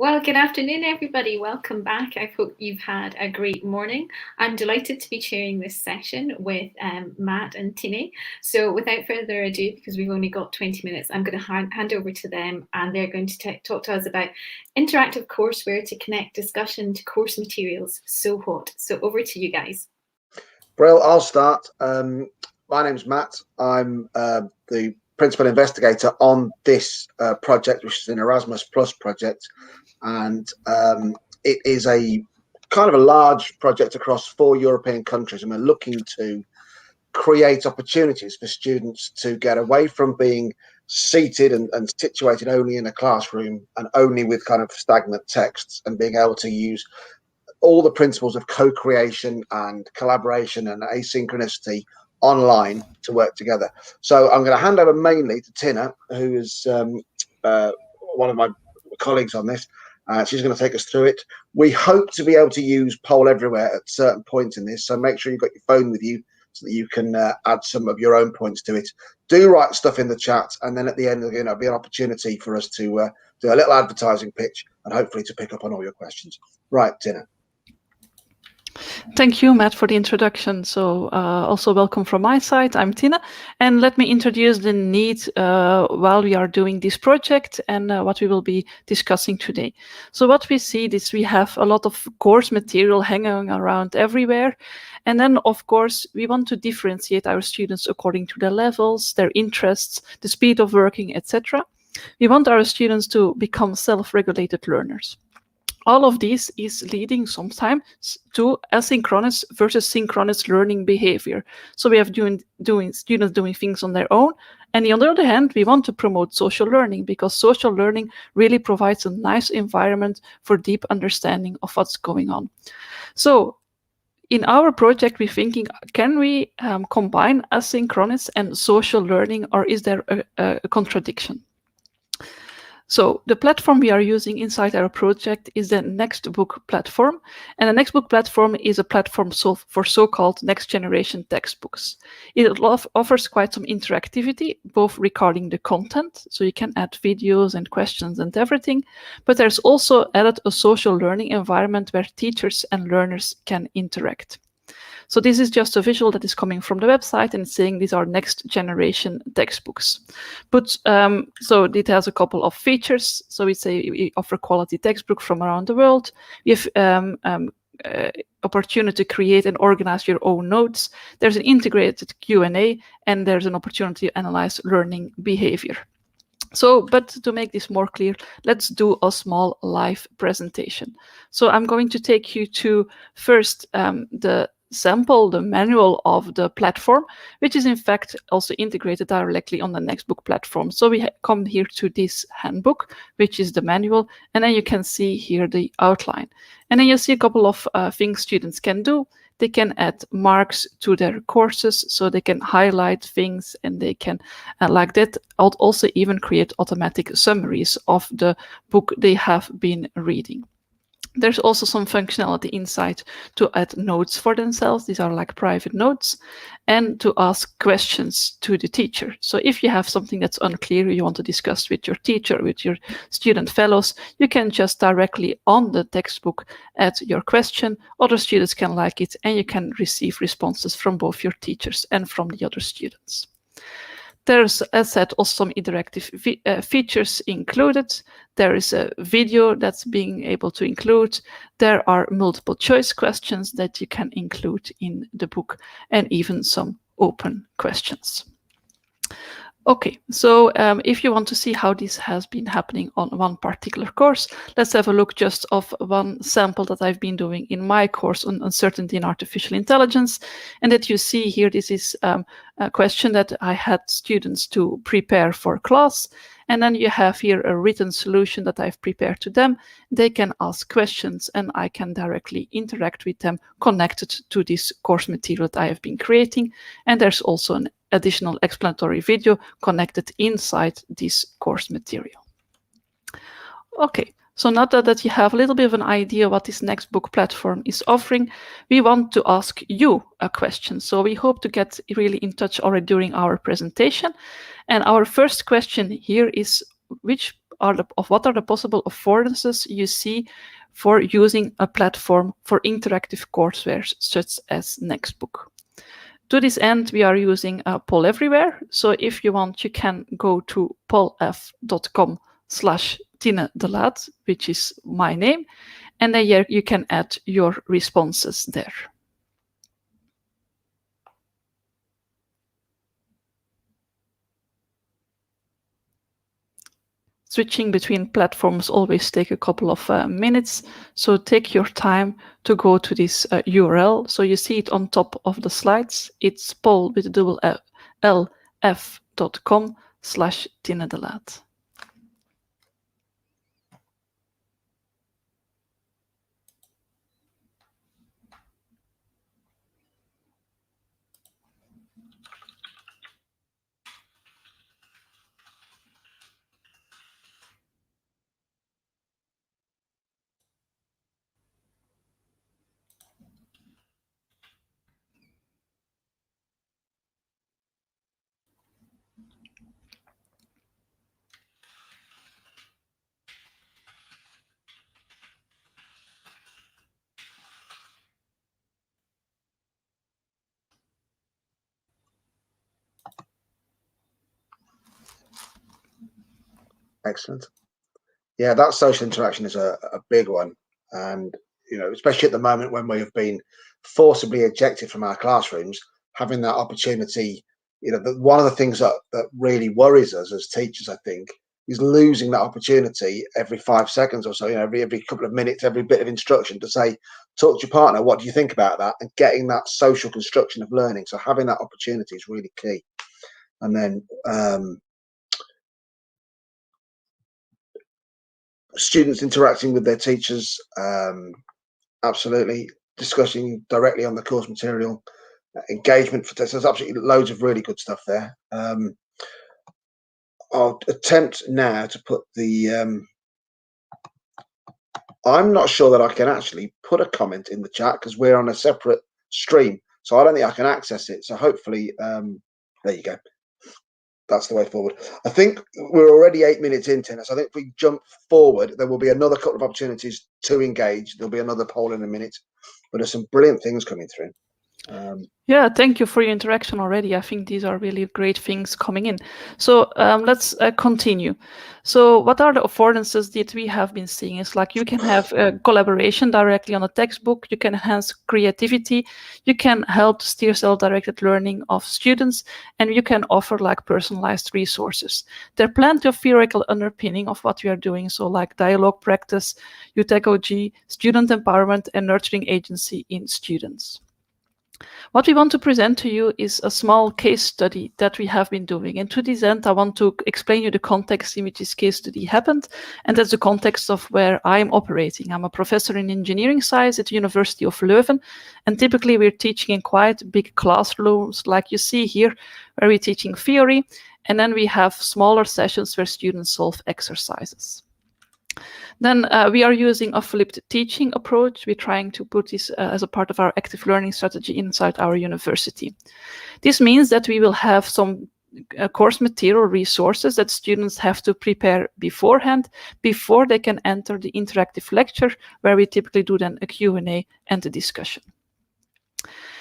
Well, good afternoon, everybody. Welcome back. I hope you've had a great morning. I'm delighted to be chairing this session with Matt and Tinne. So without further ado, because we've only got 20 minutes, I'm going to hand over to them, and they're going to talk to us about interactive courseware to connect discussion to course materials. So what? So over to you guys. Brill, I'll start. My name's Matt. I'm the principal investigator on this project, which is an Erasmus Plus project. And it is a kind of a large project across 4 European countries, and we're looking to create opportunities for students to get away from being seated and situated only in a classroom and only with kind of stagnant texts, and being able to use all the principles of co-creation and collaboration and asynchronicity online to work together. So I'm going to hand over mainly to Tinne, who is one of my colleagues on this. She's going to take us through it. We hope to be able to use Poll Everywhere at certain points in this, so make sure you've got your phone with you so that you can add some of your own points to it. Do write stuff in the chat, and then at the end, there'll be an opportunity for us to do a little advertising pitch and hopefully to pick up on all your questions. Right, Tinne. Thank you, Matt, for the introduction. So also welcome from my side. I'm Tinne, and let me introduce the need while we are doing this project and what we will be discussing today. So what we see is we have a lot of course material hanging around everywhere. And then, of course, we want to differentiate our students according to their levels, their interests, the speed of working, etc. We want our students to become self-regulated learners. All of this is leading sometimes to asynchronous versus synchronous learning behavior. So we have students doing things on their own. And on the other hand, we want to promote social learning, because social learning really provides a nice environment for deep understanding of what's going on. So in our project, we're thinking, can we combine asynchronous and social learning, or is there a contradiction? So the platform we are using inside our project is the Nextbook platform. And the Nextbook platform is a platform for so-called next generation textbooks. It offers quite some interactivity, both regarding the content, so you can add videos and questions and everything, but there's also added a social learning environment where teachers and learners can interact. So this is just a visual that is coming from the website and saying these are next generation textbooks. But so it has a couple of features. So we offer quality textbook from around the world. We have opportunity to create and organize your own notes. There's an integrated Q&A, and there's an opportunity to analyze learning behavior. So, but to make this more clear, let's do a small live presentation. So I'm going to take you to first the sample, the manual of the platform, which is in fact also integrated directly on the Nextbook platform. So we come here to this handbook, which is the manual, and then you can see here the outline. And then you see a couple of things students can do. They can add marks to their courses, so they can highlight things, and they can, like that, also even create automatic summaries of the book they have been reading. There's also some functionality inside to add notes for themselves. These are like private notes, and to ask questions to the teacher. So if you have something that's unclear, you want to discuss with your teacher, with your student fellows, you can just directly on the textbook add your question. Other students can like it, and you can receive responses from both your teachers and from the other students. There's, as said, also some interactive features included. There is a video that's being able to include. There are multiple choice questions that you can include in the book, and even some open questions. Okay, so if you want to see how this has been happening on one particular course, let's have a look just of one sample that I've been doing in my course on uncertainty in artificial intelligence. And that you see here, this is a question that I had students to prepare for class. And then you have here a written solution that I've prepared to them. They can ask questions, and I can directly interact with them connected to this course material that I have been creating. And there's also an additional explanatory video connected inside this course material. Okay, so now that you have a little bit of an idea what this Nextbook platform is offering, we want to ask you a question. So we hope to get really in touch already during our presentation. And our first question here is, which what are the possible affordances you see for using a platform for interactive courseware such as Nextbook. To this end, we are using Poll Everywhere. So if you want, you can go to pollf.com/Tinne de Laet, which is my name, and then here you can add your responses there. Switching between platforms always take a couple of minutes, so take your time to go to this URL. So you see it on top of the slides. It's poll with a double lf.com/Tinne de Laet. Excellent. Yeah, that social interaction is a big one, and especially at the moment when we have been forcibly ejected from our classrooms, having that opportunity. One of the things that really worries us as teachers, I think, is losing that opportunity every 5 seconds or so. Every couple of minutes, every bit of instruction to say, talk to your partner. What do you think about that? And getting that social construction of learning. So having that opportunity is really key. And then students interacting with their teachers, absolutely, discussing directly on the course material, engagement for tests. There's absolutely loads of really good stuff there. I'll attempt now to put the I'm not sure that I can actually put a comment in the chat because we're on a separate stream, so I don't think I can access it. So hopefully there you go. That's the way forward. I think we're already 8 minutes in, Tinne, so I think if we jump forward, there will be another couple of opportunities to engage. There'll be another poll in a minute, but there's some brilliant things coming through. Yeah, thank you for your interaction already. I think these are really great things coming in. So let's continue. So what are the affordances that we have been seeing? It's like you can have collaboration directly on a textbook, you can enhance creativity, you can help steer self-directed learning of students, and you can offer like personalized resources. There are plenty of theoretical underpinning of what we are doing. So like dialogue practice, pedagogy, student empowerment, and nurturing agency in students. What we want to present to you is a small case study that we have been doing. And to this end, I want to explain you the context in which this case study happened. And that's the context of where I'm operating. I'm a professor in engineering science at the University of Leuven. And typically we're teaching in quite big classrooms like you see here, where we're teaching theory. And then we have smaller sessions where students solve exercises. Then we are using a flipped teaching approach. We're trying to put this as a part of our active learning strategy inside our university. This means that we will have some course material resources that students have to prepare beforehand before they can enter the interactive lecture, where we typically do then a Q&A and a discussion.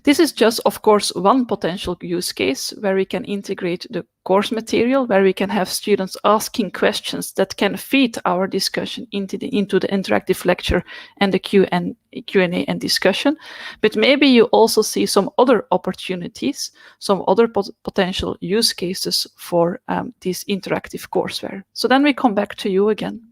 This is just, of course, one potential use case where we can integrate the course material, where we can have students asking questions that can feed our discussion into the interactive lecture and the Q&A and discussion. But maybe you also see some other opportunities, some other potential use cases for this interactive courseware. So then we come back to you again.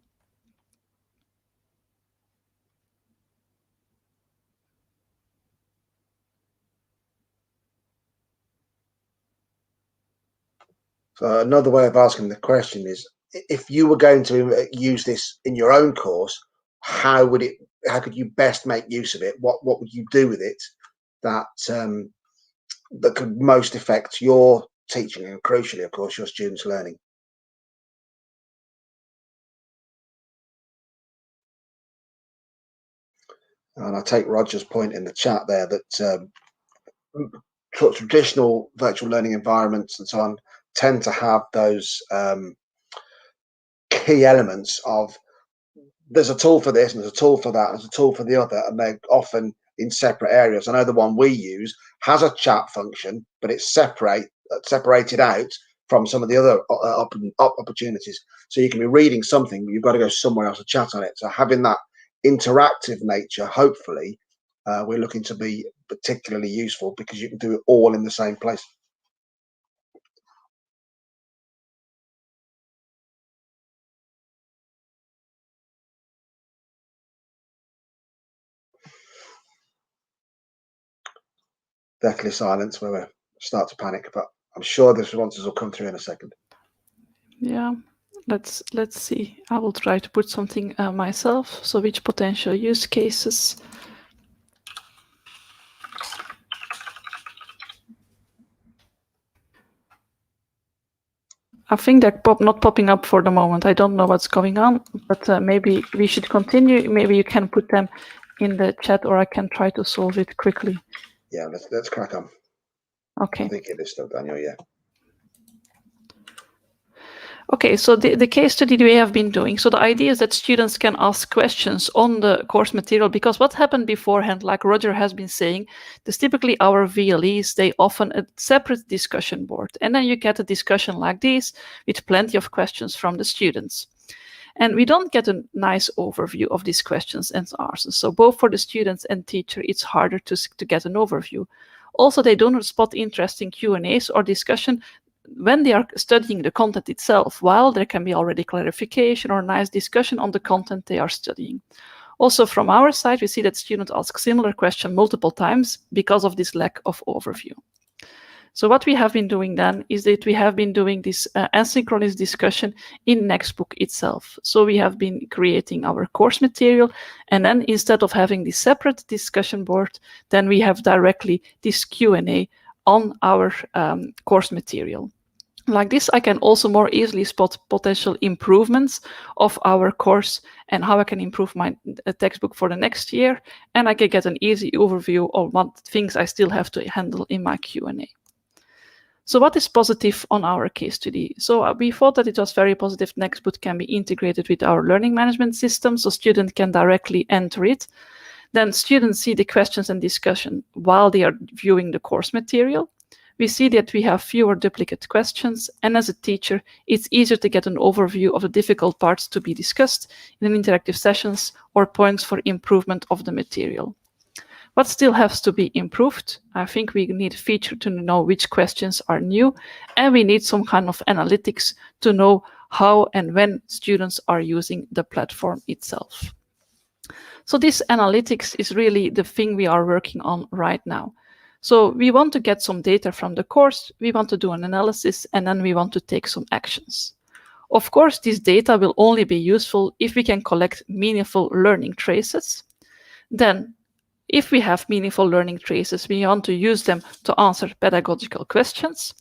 So another way of asking the question is, if you were going to use this in your own course, how could you best make use of it? What would you do with it that that could most affect your teaching and, crucially, of course, your students' learning? And I take Roger's point in the chat there that traditional virtual learning environments and so on tend to have those key elements of, there's a tool for this and there's a tool for that and there's a tool for the other, and they're often in separate areas. I know the one we use has a chat function, but it's separated out from some of the other opportunities. So you can be reading something, but you've got to go somewhere else to chat on it. So having that interactive nature, hopefully, we're looking to be particularly useful, because you can do it all in the same place. Deathly silence where we start to panic, but I'm sure the responses will come through in a second. Yeah, let's see. I will try to put something myself. So which potential use cases? I think they're not popping up for the moment. I don't know what's going on, but maybe we should continue. Maybe you can put them in the chat, or I can try to solve it quickly. Yeah, let's crack on. Okay. I think it is still Daniel, yeah. Okay, so the case study we have been doing. So the idea is that students can ask questions on the course material, because what happened beforehand, like Roger has been saying, is typically our VLEs, they often a separate discussion board. And then you get a discussion like this with plenty of questions from the students. And we don't get a nice overview of these questions and answers. So both for the students and teacher, it's harder to get an overview. Also, they don't spot interesting Q&As or discussion when they are studying the content itself, while there can be already clarification or nice discussion on the content they are studying. Also, from our side, we see that students ask similar question multiple times because of this lack of overview. So what we have been doing then is that we have been doing this asynchronous discussion in Nextbook itself. So we have been creating our course material, and then instead of having this separate discussion board, then we have directly this Q&A on our course material. Like this, I can also more easily spot potential improvements of our course and how I can improve my textbook for the next year, and I can get an easy overview of what things I still have to handle in my Q&A. So what is positive on our case study? So we thought that it was very positive. Nextbook can be integrated with our learning management system, so students can directly enter it. Then students see the questions and discussion while they are viewing the course material. We see that we have fewer duplicate questions, and as a teacher, it's easier to get an overview of the difficult parts to be discussed in interactive sessions or points for improvement of the material. What still has to be improved? I think we need a feature to know which questions are new, and we need some kind of analytics to know how and when students are using the platform itself. So this analytics is really the thing we are working on right now. So we want to get some data from the course, we want to do an analysis, and then we want to take some actions. Of course, this data will only be useful if we can collect meaningful learning traces. Then, if we have meaningful learning traces, we want to use them to answer pedagogical questions.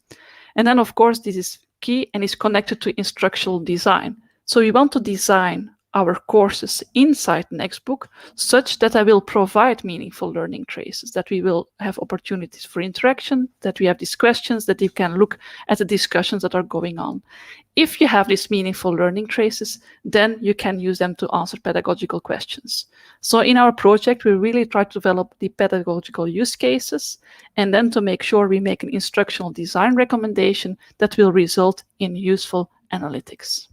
And then, of course, this is key and is connected to instructional design. So we want to design our courses inside Nextbook such that I will provide meaningful learning traces, that we will have opportunities for interaction, that we have these questions, that you can look at the discussions that are going on. If you have these meaningful learning traces, then you can use them to answer pedagogical questions. So in our project, we really try to develop the pedagogical use cases, and then to make sure we make an instructional design recommendation that will result in useful analytics.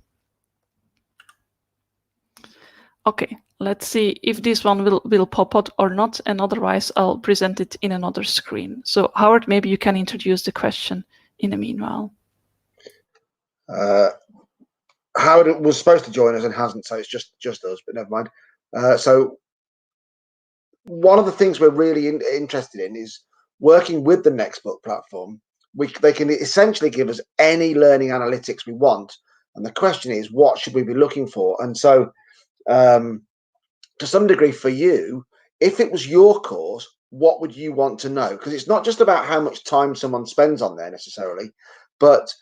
Okay, let's see if this one will pop out or not, and otherwise I'll present it in another screen. So Howard, maybe you can introduce the question in the meanwhile. Howard was supposed to join us and hasn't, so it's just us, but never mind. So one of the things we're really interested in is working with the Nextbook platform. They can essentially give us any learning analytics we want, and the question is, what should we be looking for? And so to some degree for you, if it was your course, what would you want to know? Because it's not just about how much time someone spends on there necessarily, but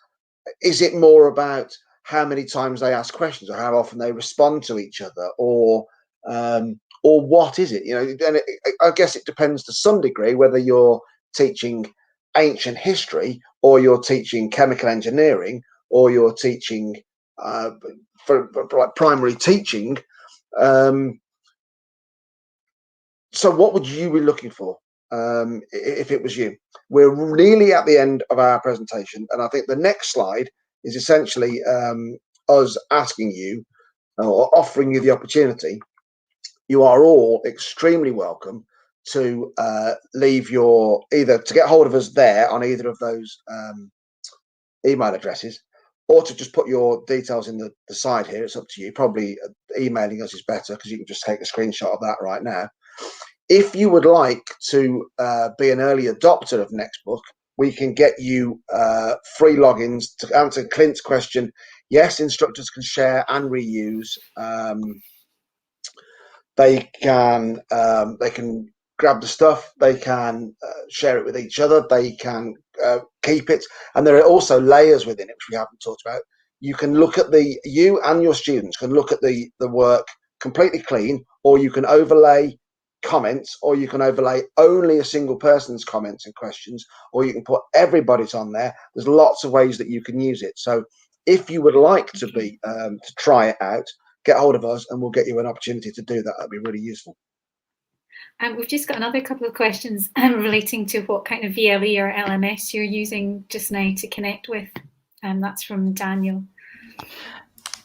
is it more about how many times they ask questions or how often they respond to each other, or what is it? You know, and I guess it depends to some degree whether you're teaching ancient history or you're teaching chemical engineering or you're teaching for like primary teaching. So what would you be looking for if it was you? We're nearly at the end of our presentation, and I think the next slide is essentially us asking you or offering you the opportunity. You are all extremely welcome to leave your, either to get hold of us there on either of those email addresses, or to just put your details in the side here. It's up to you. Probably emailing us is better, because you can just take a screenshot of that right now. If you would like to be an early adopter of Nextbook, we can get you free logins to answer Clint's question. Yes, instructors can share and reuse. They can grab the stuff. They can share it with each other. They can keep it, and there are also layers within it which we haven't talked about. You can look at you and your students can look at the work completely clean, or you can overlay comments, or you can overlay only a single person's comments and questions, or you can put everybody's on there. There's lots of ways that you can use it. So if you would like to be to try it out, get hold of us and we'll get you an opportunity to do that. That'd be really useful. And we've just got another couple of questions relating to what kind of VLE or LMS you're using just now to connect with. And that's from Daniel.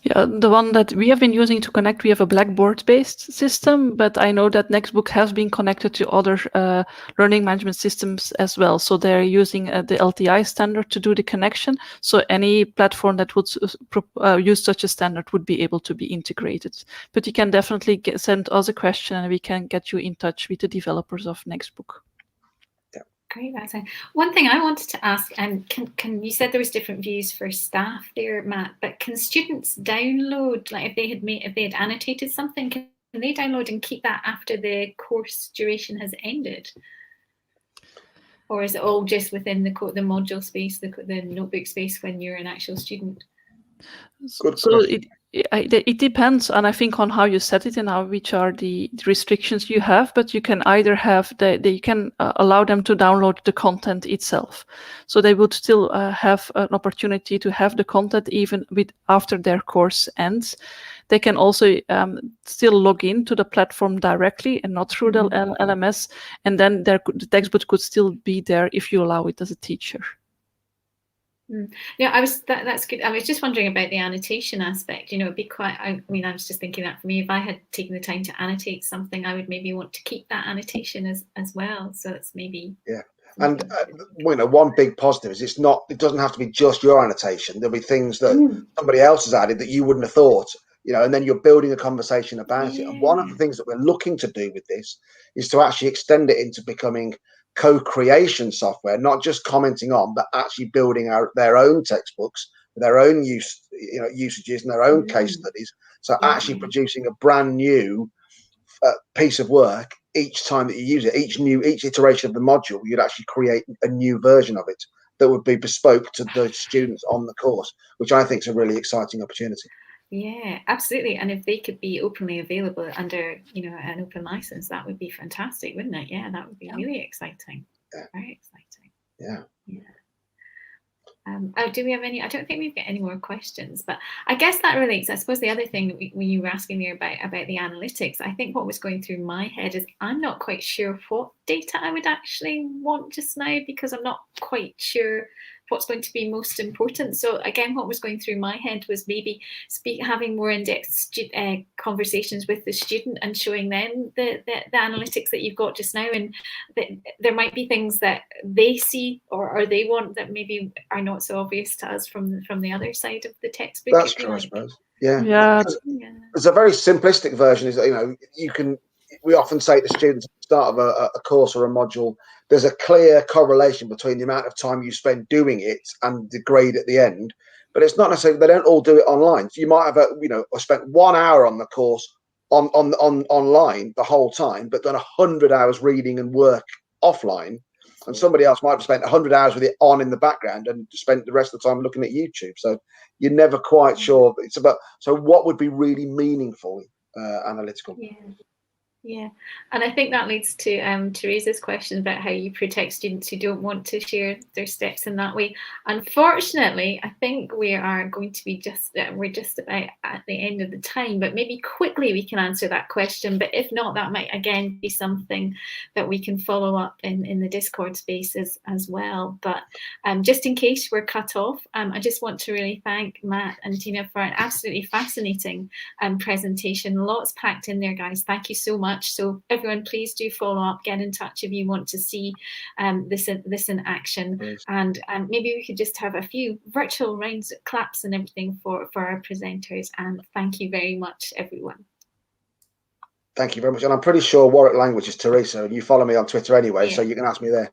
Yeah, the one that we have been using to connect, we have a Blackboard-based system, but I know that Nextbook has been connected to other learning management systems as well. So they're using the LTI standard to do the connection. So any platform that would use such a standard would be able to be integrated. But you can definitely send us a question and we can get you in touch with the developers of Nextbook. Great, that's it. One thing I wanted to ask, and can you said there was different views for staff there, Matt, but can students download, like if they had annotated something, can they download and keep that after the course duration has ended? Or is it all just within the module space, the notebook space when you're an actual student? So it depends, and I think on how you set it and which are the restrictions you have. But you can either have you can allow them to download the content itself, so they would still have an opportunity to have the content even after their course ends. They can also still log in to the platform directly and not through the LMS, and then the textbook could still be there if you allow it as a teacher. Yeah, that's good. I was just wondering about the annotation aspect. You know, it'd be quite. I mean, I was just thinking that for me, if I had taken the time to annotate something, I would maybe want to keep that annotation as well. So it's maybe And you know, one big positive is it doesn't have to be just your annotation. There'll be things that somebody else has added that you wouldn't have thought. You know, and then you're building a conversation about it. And one of the things that we're looking to do with this is to actually extend it into becoming co-creation software, not just commenting on, but actually building their own textbooks, their own usages and their own case studies. So actually producing a brand new piece of work each time that you use it. Each iteration of the module, you'd actually create a new version of it that would be bespoke to the students on the course, which I think is a really exciting opportunity. Yeah, absolutely. And if they could be openly available under, an open license, that would be fantastic, wouldn't it? Yeah, that would be really exciting. Yeah. Very exciting. Yeah. Do we have any? I don't think we've got any more questions, but I guess that relates. I suppose the other thing when you were asking me about the analytics, I think what was going through my head is I'm not quite sure what data I would actually want just now, because I'm not quite sure what's going to be most important. So again, what was going through my head was maybe having more in-depth conversations with the student and showing them the analytics that you've got just now, and there might be things that they see or they want that maybe are not so obvious to us from the other side of the textbook. That's true, I suppose. Yeah. It's a very simplistic version. Is that we often say to students at the start of a course or a module, there's a clear correlation between the amount of time you spend doing it and the grade at the end. But it's not necessarily, they don't all do it online. So you might have spent 1 hour on the course online the whole time, but done 100 hours reading and work offline. And somebody else might have spent 100 hours with it on in the background and spent the rest of the time looking at YouTube. So you're never quite sure. It's about, so what would be really meaningful, analytical? Yeah. Yeah, and I think that leads to Teresa's question about how you protect students who don't want to share their steps in that way. Unfortunately, I think we are going to be we're just about at the end of the time, but maybe quickly we can answer that question. But if not, that might again be something that we can follow up in the Discord spaces as well. But just in case we're cut off, I just want to really thank Matt and Tinne for an absolutely fascinating presentation. Lots packed in there, guys. Thank you so much. So everyone, please do follow up, get in touch if you want to see this in action. Please. And maybe we could just have a few virtual rounds of claps and everything for our presenters. And thank you very much, everyone. Thank you very much. And I'm pretty sure Warwick Language is Teresa, and you follow me on Twitter anyway, so you can ask me there.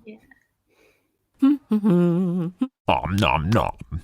Yeah. Nom nom nom.